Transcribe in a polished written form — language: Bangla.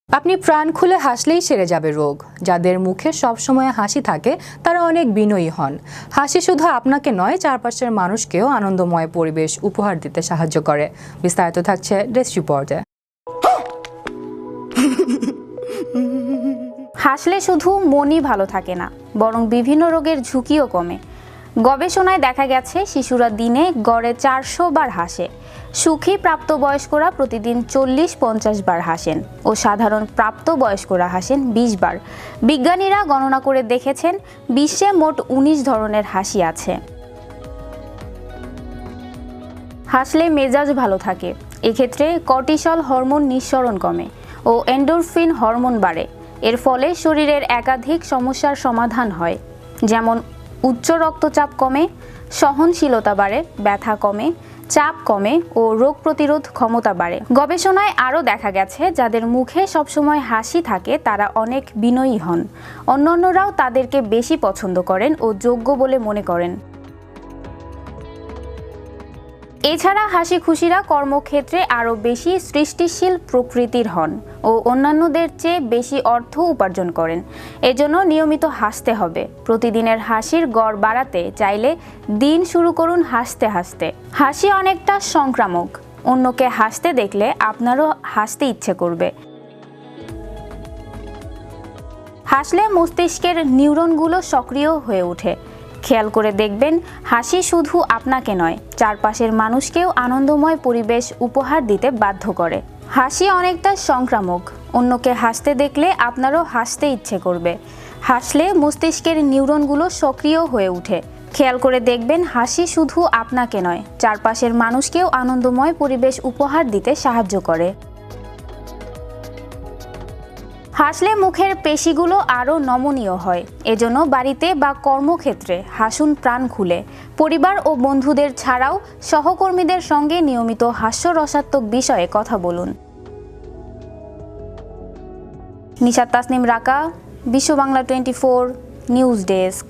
আপনি প্রাণ খুলে হাসলেই সেরে যাবে রোগ। যাদের মুখে সবসময় হাসি থাকে তারা অনেক বিনয়ী হন। হাসি শুধু আপনাকে নয়, চারপাশের মানুষকেও আনন্দময় পরিবেশ উপহার দিতে সাহায্য করে। বিস্তারিত থাকছে ডেস্ক রিপোর্টে। হাসলে শুধু মনই ভালো থাকে না, বরং বিভিন্ন রোগের ঝুঁকিও কমে। গবেষণায় দেখা গেছে শিশুরা দিনে গড়ে 400 বার হাসে, সুখী প্রাপ্তবয়স্করা প্রতিদিন 40-50 বার হাসেন ও সাধারণ প্রাপ্তবয়স্করা হাসেন 20 বার। বিজ্ঞানীরা গণনা করে দেখেছেন বিশ্বে মোট 19 ধরনের হাসি আছে। হাসলে মেজাজ ভালো থাকে। এক্ষেত্রে কর্টিসল হরমোন নিঃসরণ কমে ও এন্ডোরফিন হরমোন বাড়ে। এর ফলে শরীরের একাধিক সমস্যার সমাধান হয়, যেমন উচ্চ রক্তচাপ কমে, সহনশীলতা বাড়ে, ব্যথা কমে, চাপ কমে ও রোগ প্রতিরোধ ক্ষমতা বাড়ে। গবেষণায় আরও দেখা গেছে যাদের মুখে সবসময় হাসি থাকে তারা অনেক বিনয়ী হন। অন্যান্যরাও তাদেরকে বেশি পছন্দ করেন ও যোগ্য বলে মনে করেন। এছাড়া হাসি খুশিরা কর্মক্ষেত্রে আরও বেশি সৃষ্টিশীল প্রকৃতির হন ও অন্যান্যদের চেয়ে বেশি অর্থ উপার্জন করেন। এজন্য নিয়মিত হাসতে হবে। প্রতিদিনের হাসির গড় বাড়াতে চাইলে দিন শুরু করুন হাসতে হাসতে। হাসি অনেকটা সংক্রামক। অন্যকে হাসতে দেখলে আপনারও হাসতে ইচ্ছে করবে। হাসলে মস্তিষ্কের নিউরনগুলো সক্রিয় হয়ে ওঠে। খেয়াল করে দেখবেন, হাসি শুধু আপনাকে নয়, চারপাশের মানুষকেও আনন্দময় পরিবেশ উপহার দিতে বাধ্য করে। হাসি অনেকটা সংক্রামক। অন্যকে হাসতে দেখলে আপনারও হাসতে ইচ্ছে করবে। হাসলে মস্তিষ্কের নিউরনগুলো সক্রিয় হয়ে ওঠে। খেয়াল করে দেখবেন, হাসি শুধু আপনাকে নয়, চারপাশের মানুষকেও আনন্দময় পরিবেশ উপহার দিতে সাহায্য করে। হাসলে মুখের পেশিগুলো আরও নমনীয় হয়। এজন্য বাড়িতে বা কর্মক্ষেত্রে হাসুন প্রাণ খুলে। পরিবার ও বন্ধুদের ছাড়াও সহকর্মীদের সঙ্গে নিয়মিত হাস্যরসাত্মক বিষয়ে কথা বলুন। নিশাত তাসনিম রাকা, বিশ্ব বাংলা 24 নিউজ ডেস্ক।